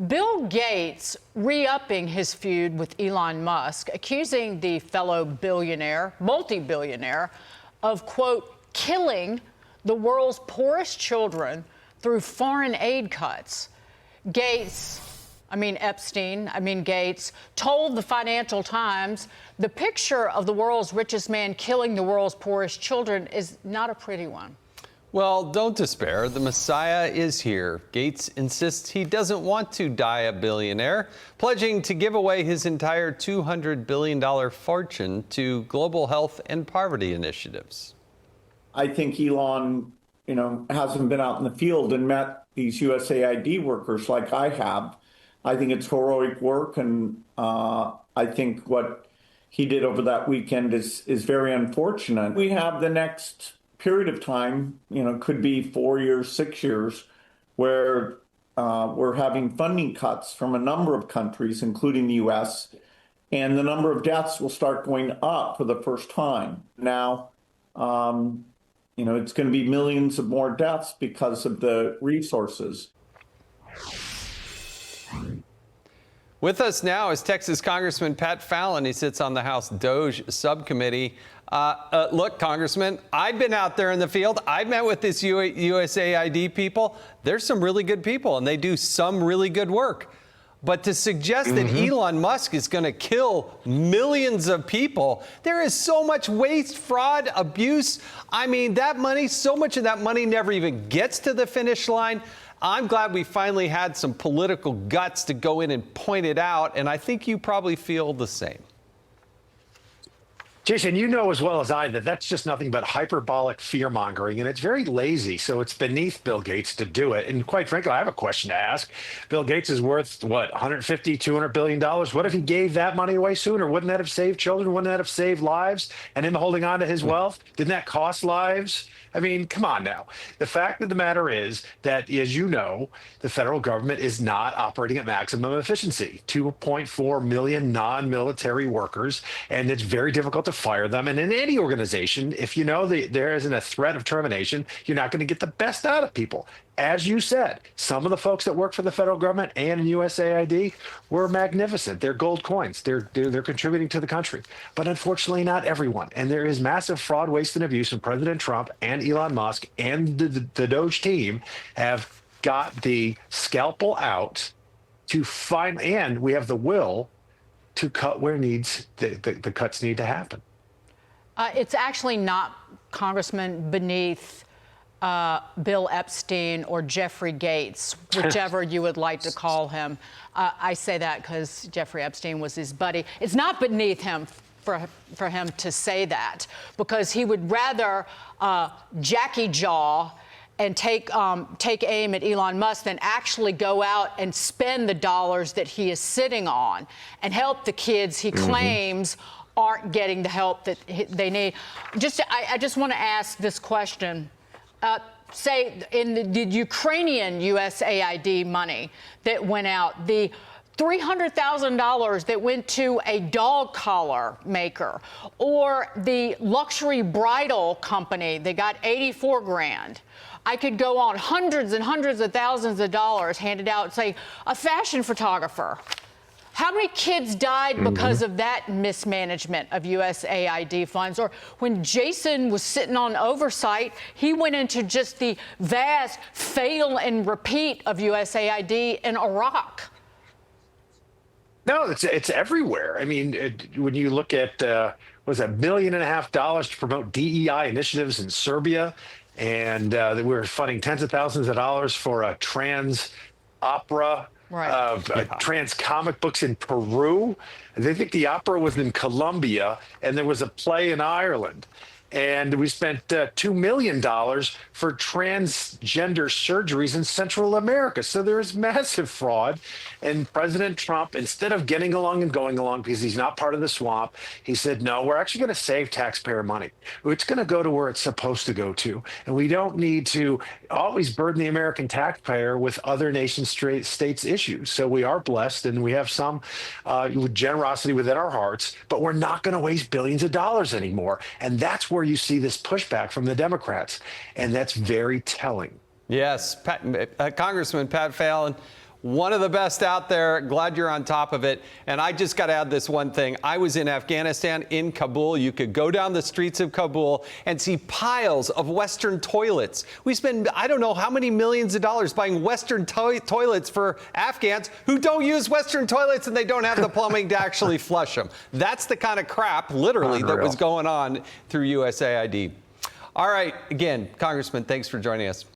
Bill Gates re-upping his feud with Elon Musk, accusing the fellow billionaire, multi-billionaire, of, quote, killing the world's poorest children through foreign aid cuts. Gates told the Financial Times the picture of the world's richest man killing the world's poorest children is not a pretty one. Well, don't despair. The Messiah is here. Gates insists he doesn't want to die a billionaire, pledging to give away his entire $200 billion fortune to global health and poverty initiatives. I think Elon, hasn't been out in the field and met these USAID workers like I have. I think it's heroic work, and I think what he did over that weekend is very unfortunate. We have the next period of time, could be 4 years, 6 years, where we're having funding cuts from a number of countries, including the U.S., and the number of deaths will start going up for the first time. Now, it's going to be millions of more deaths because of the resources. With us now is Texas Congressman Pat Fallon. He sits on the House DOGE subcommittee. Look, Congressman, I've been out there in the field. I've met with this USAID people. There's some really good people, and they do some really good work. But to suggest that Elon Musk is going to kill millions of people, there is so much waste, fraud, abuse. I mean, that money, so much of that money never even gets to the finish line. I'm glad we finally had some political guts to go in and point it out, and I think you probably feel the same. Jason, you know as well as I that that's just nothing but hyperbolic fear-mongering, and it's very lazy, so it's beneath Bill Gates to do it. And quite frankly, I have a question to ask. Bill Gates is worth, what, $150, $200 billion? What if he gave that money away sooner? Wouldn't that have saved children? Wouldn't that have saved lives? And him holding on to his wealth, didn't that cost lives? I mean, come on now. The fact of the matter is that, as you know, the federal government is not operating at maximum efficiency. 2.4 million non-military workers, and it's very difficult to fire them. And in any organization, if you know there isn't a threat of termination, you're not going to get the best out of people. As you said, some of the folks that work for the federal government and in USAID were magnificent. They're gold coins. They're contributing to the country. But unfortunately, not everyone. And there is massive fraud, waste, and abuse. And President Trump and Elon Musk and the DOGE team have got the scalpel out to find, and we have the will to cut where the cuts need to happen. It's actually not, Congressman, beneath Bill Epstein or Jeffrey Gates, whichever you would like to call him. I say that because Jeffrey Epstein was his buddy. It's not beneath him for him to say that, because he would rather Jackie Jaw and take aim at Elon Musk than actually go out and spend the dollars that he is sitting on and help the kids he claims aren't getting the help that they need. I just want to ask this question. Say in the Ukrainian USAID money that went out, the $300,000 that went to a dog collar maker, or the luxury bridal company that got 84 grand. I could go on, hundreds and hundreds of thousands of dollars handed out, say, a fashion photographer. How many kids died because of that mismanagement of USAID funds? Or when Jason was sitting on oversight, he went into just the vast fail and repeat of USAID in Iraq. No, it's everywhere. I mean, when you look at, was it $1.5 million to promote DEI initiatives in Serbia, and we were funding tens of thousands of dollars for a trans opera. Right. Trans comic books in Peru. They think the opera was in Colombia, and there was a play in Ireland. And we spent $2 million for transgender surgeries in Central America. So there is massive fraud. And President Trump, instead of getting along and going along because he's not part of the swamp, he said, no, we're actually going to save taxpayer money. It's going to go to where it's supposed to go to. And we don't need to always burden the American taxpayer with other nation states' issues. So we are blessed, and we have some generosity within our hearts, but we're not going to waste billions of dollars anymore. And that's where you see this pushback from the Democrats, and that's very telling. Yes, Congressman Pat Fallon, One of the best out there. Glad you're on top of it. And I just got to add this one thing. I was in Afghanistan, in Kabul. You could go down the streets of Kabul and see piles of Western toilets. We spend, I don't know how many millions of dollars buying Western toilets for Afghans who don't use Western toilets, and they don't have the plumbing to actually flush them. That's the kind of crap, literally, that was going on through USAID. All right. Again, Congressman, thanks for joining us.